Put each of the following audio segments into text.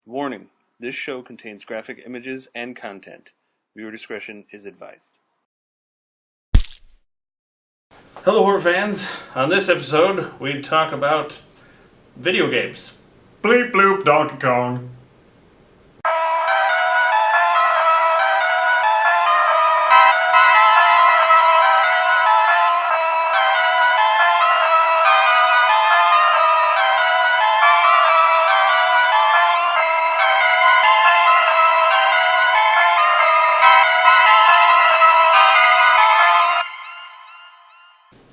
Warning, this show contains graphic images and content. Viewer discretion is advised. Hello, horror fans. On this episode, we talk about video games. Bleep bloop Donkey Kong.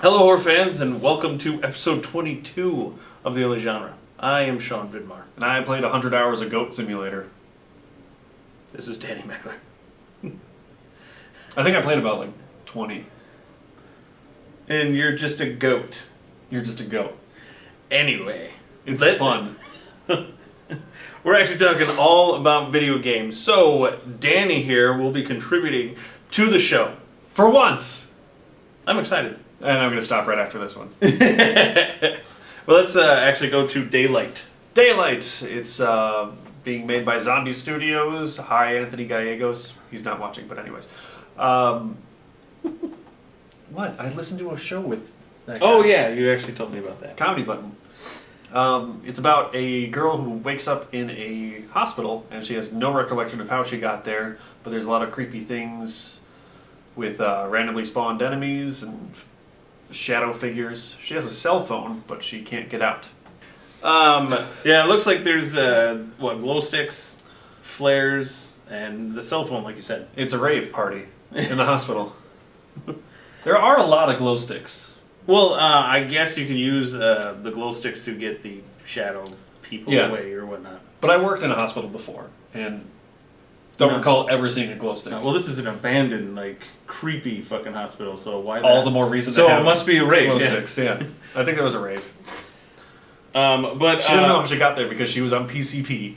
Hello, horror fans, and welcome to episode 22 of The Only Genre. I am Sean Vidmar. And I played 100 hours of Goat Simulator. This is Danny Mecler. I think I played about 20. And you're just a goat. You're just a goat. Anyway. It's fun. We're actually talking all about video games. So, Danny here will be contributing to the show. For once! I'm excited. And I'm going to stop right after this one. Well, let's actually go to Daylight. Daylight! It's being made by Zombie Studios. Hi, Anthony Gallegos. He's not watching, but anyways. What? I listened to a show with that guy. Oh, yeah, you actually told me about that. Comedy Button. It's about a girl who wakes up in a hospital, and she has no recollection of how she got there, but there's a lot of creepy things with randomly spawned enemies and shadow figures. She has a cell phone, but she can't get out. Yeah, it looks like there's, glow sticks, flares, and the cell phone, like you said. It's a rave party in the hospital. There are a lot of glow sticks. Well, I guess you can use the glow sticks to get the shadow people away or whatnot. But I worked in a hospital before, and don't recall ever seeing a glow stick. Well, this is an abandoned, creepy fucking hospital, so why that? All the more reason so to have it must be a rave. Glow sticks, yeah. I think there was a rave. But she doesn't know how she got there because she was on PCP.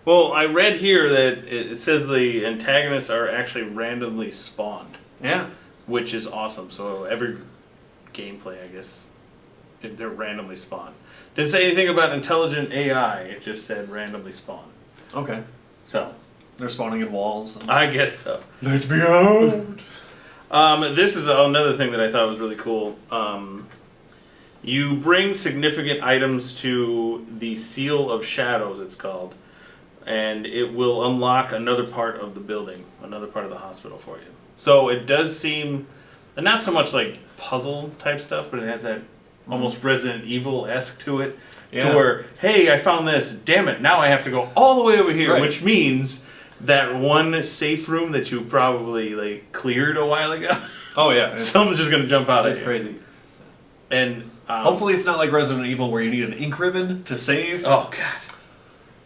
Well, I read here that it says the antagonists are actually randomly spawned. Yeah. Which is awesome. So every gameplay, I guess, they're randomly spawned. Didn't say anything about intelligent AI. It just said randomly spawned. Okay. So they're spawning in walls. I guess so. Let me out. This is another thing that I thought was really cool. You bring significant items to the Seal of Shadows, it's called, and it will unlock another part of the building, another part of the hospital for you. So it does seem, and not so much like puzzle type stuff, but it has that almost Resident Evil-esque to it. Yeah. To where, hey, I found this, damn it, now I have to go all the way over here, right. Which means that one safe room that you probably cleared a while ago. Oh yeah, someone's just gonna jump out. That's crazy. And hopefully it's not like Resident Evil where you need an ink ribbon to save. Oh god,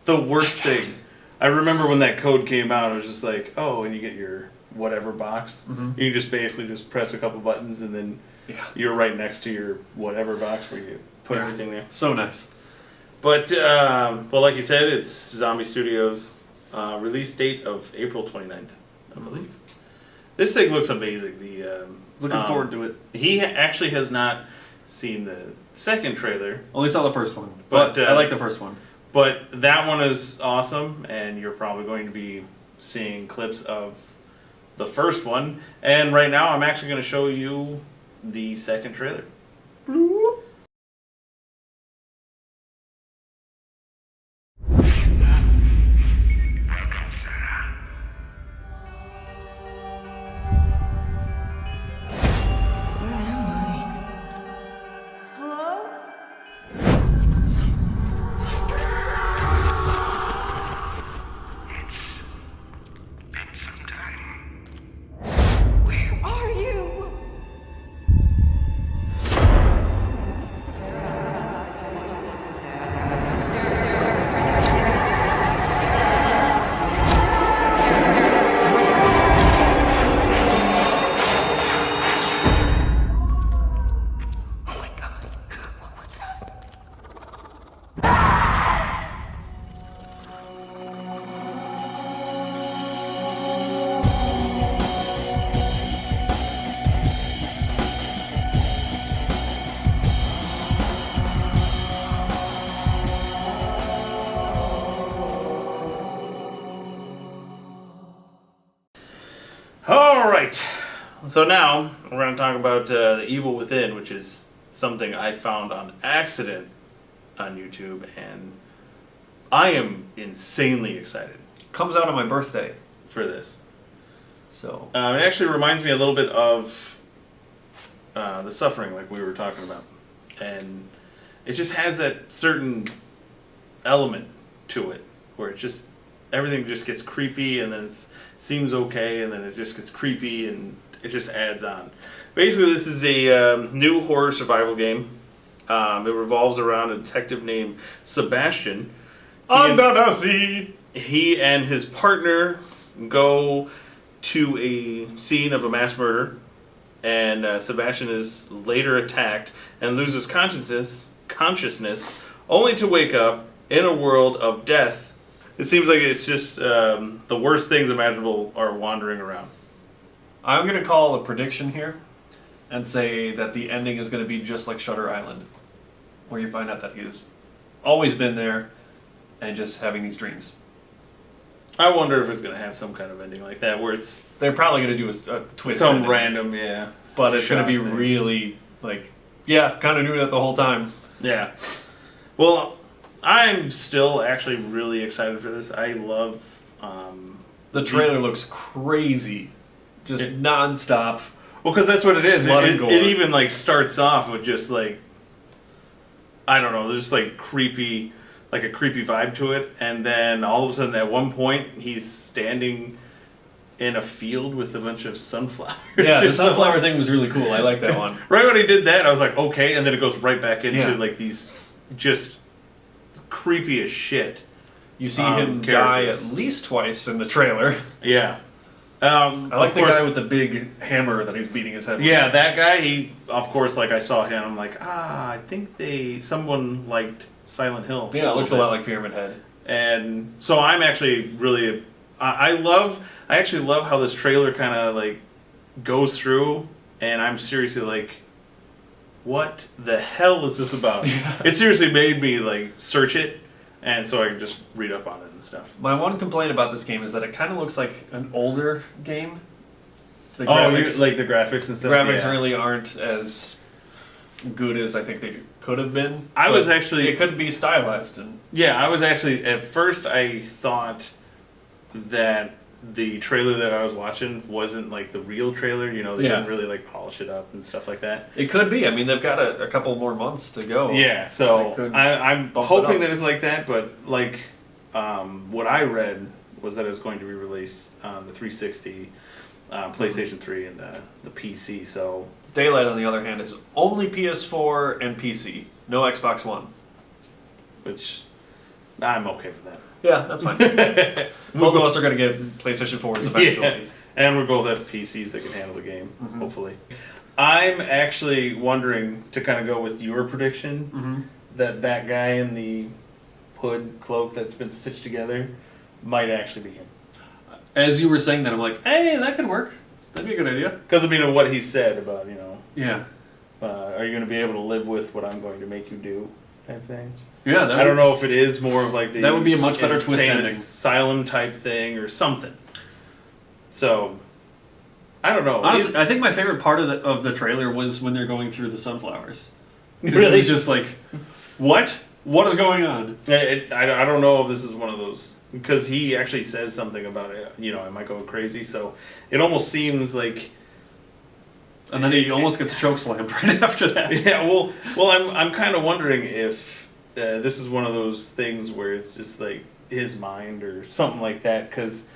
the worst thing. I remember when that code came out, it was just like, oh, and you get your whatever box. Mm-hmm. You just basically just press a couple buttons, and then you're right next to your whatever box where you put everything there. So nice. But well, like you said, it's Zombie Studios. Release date of April 29th, I believe. This thing looks amazing. Looking forward to it. He actually has not seen the second trailer. Only saw the first one, but I like the first one. But that one is awesome, and you're probably going to be seeing clips of the first one. And right now, I'm actually going to show you the second trailer. Bloop. All right. So now we're going to talk about The Evil Within, which is something I found on accident on YouTube, and I am insanely excited Comes out on my birthday. for this. So It actually reminds me a little bit of The Suffering, like we were talking about. And it just has that certain element to it where it just, everything just gets creepy, and then it seems okay, and then it just gets creepy, and it just adds on. Basically, this is a new horror survival game. It revolves around a detective named Sebastian. under the sea. He and his partner go to a scene of a mass murder, and Sebastian is later attacked and loses consciousness, only to wake up in a world of death. It seems like it's just the worst things imaginable are wandering around. I'm going to call a prediction here and say that the ending is going to be just like Shutter Island, where you find out that he's always been there and just having these dreams. I wonder if it's going to have some kind of ending like that, where it's They're probably going to do a twist. some ending, random, yeah. but it's going to be shock thing. really like, yeah, kind of knew that the whole time. Yeah. Well, I'm still actually really excited for this. I love... The trailer looks crazy, just nonstop. Well, because that's what it is. Blood It, and gore. it even like starts off with just like, I don't know, there's just like creepy, like a creepy vibe to it, and then all of a sudden at one point he's standing in a field with a bunch of sunflowers. Yeah, the sunflower thing was really cool. I like that one. Right when he did that, I was like, okay, and then it goes right back into Yeah. like these just creepy as shit. You see him die characters. at least twice in the trailer. Yeah. I like of the course- guy with the big hammer that he's beating his head with. Yeah, that guy, he, of course, like I saw him, I'm like, I think someone liked Silent Hill. Yeah, it looks a lot like Pyramid Head. And so I'm actually really, I actually love how this trailer kind of like goes through, and I'm seriously like, what the hell is this about? Yeah. It seriously made me like search it, and so I can just read up on it and stuff. My one complaint about this game is that it kind of looks like an older game. The Oh, graphics, like the graphics and the stuff? graphics Yeah. really aren't as good as I think they could have been. I but was actually- it could be stylized and Yeah, I was actually, at first I thought that the trailer that I was watching wasn't like the real trailer, you know, they Yeah. didn't really like polish it up and stuff like that. it could be. I mean, they've got a couple more months to go. Yeah, They so could I'm bump it hoping up. that it's like that, but like what I read was that it's going to be released on the 360, PlayStation 3, and the PC, so... Daylight, on the other hand, is only PS4 and PC. No Xbox One. Which, I'm okay with that. Yeah, that's fine. Both of us are going to get PlayStation 4s eventually. Yeah. And we both have PCs that can handle the game, Mhm. hopefully. I'm actually wondering, to kind of go with your prediction, Mm-hmm. that guy in the hood cloak that's been stitched together might actually be him. As you were saying that, I'm like, hey, that could work. That'd be a good idea. Because, I mean, of what he said about, you know, Yeah. are you going to be able to live with what I'm going to make you do, type thing. Yeah, that I don't know if it is more of like the... That would be a much better twist insane ending. asylum type thing or something. So, I don't know. Honestly, I think my favorite part of the trailer was when they're going through the sunflowers. 'Cause Really? It was just like, what? What is going on? I don't know if this is one of those, because he actually says something about it, you know, I might go crazy, so it almost seems like... And then he almost gets chokeslammed right after that. Yeah, well, I'm kind of wondering if this is one of those things where it's just like his mind or something like that, because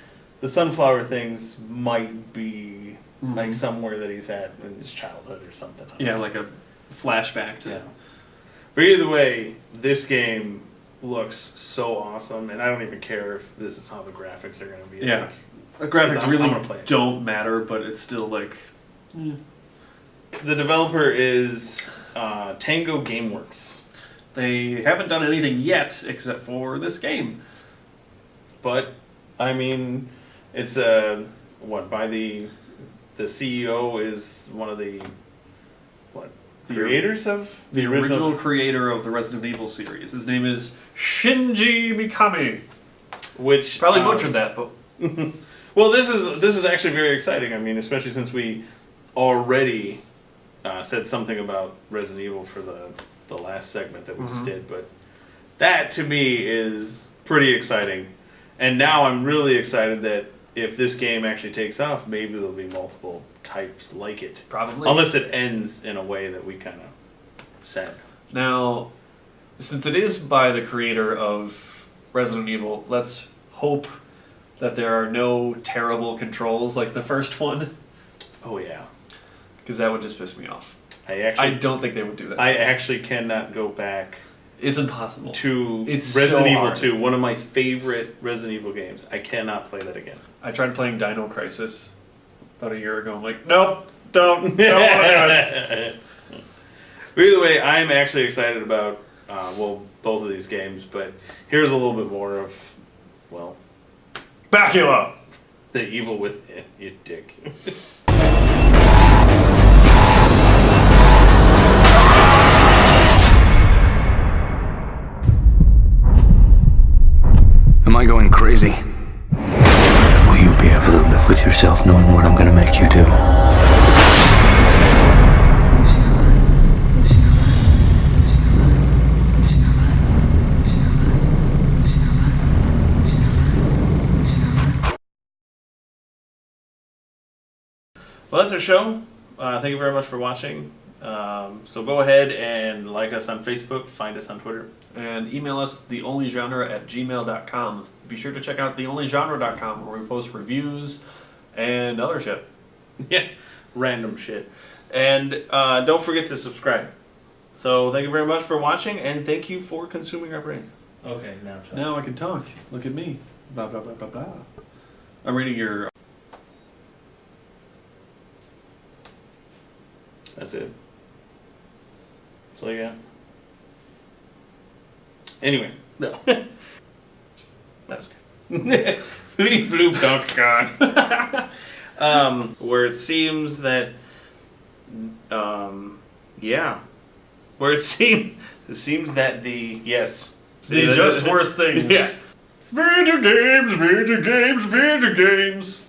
the sunflower things might be like somewhere that he's at in his childhood or something. Yeah, like a flashback to... Yeah. But either way, this game looks so awesome, and I don't even care if this is how the graphics are going to be. Yeah. Like, The graphics I'm really gonna play it. don't matter, but it's still like... the developer is Tango Gameworks, They haven't done anything yet except for this game. but I mean, it's by the CEO is one of the creators of The original creator of the Resident Evil series. His name is Shinji Mikami. which Probably butchered that, but Well, this is actually very exciting. I mean, especially since we already said something about Resident Evil for the last segment that we just did, but that to me is pretty exciting. And now I'm really excited that if this game actually takes off, maybe there'll be multiple types like it. Probably. Unless it ends in a way that we kind of said. Now, since it is by the creator of Resident Evil, let's hope that there are no terrible controls like the first one. Oh yeah. Because that would just piss me off. I don't think they would do that. I actually cannot go back It's impossible. to It's Resident so Evil hard. 2, one of my favorite Resident Evil games. I cannot play that again. I tried playing Dino Crisis about a year ago. I'm like, nope, don't want to do it. Either way, I'm actually excited about, both of these games, but here's a little bit more of, well, Bacula! the evil within, you dick. Am I going crazy? Will you be able to live with yourself knowing what I'm gonna make you do? Well, that's our show. Thank you very much for watching. So go ahead and like us on Facebook, find us on Twitter. And email us theonlygenre@gmail.com. Be sure to check out theonlygenre.com where we post reviews and other shit. Yeah, random shit. And don't forget to subscribe. So thank you very much for watching, and thank you for consuming our brains. Okay, now talk. Now I can talk. Look at me. Blah, blah, blah, blah, blah. I'm reading your... That's it. That's all you got? Anyway, no. That was good. Hootie bloop dog gone. Where it seems that, where it seems that the, yes. The just worst things. Yeah. Video games, video games, video games.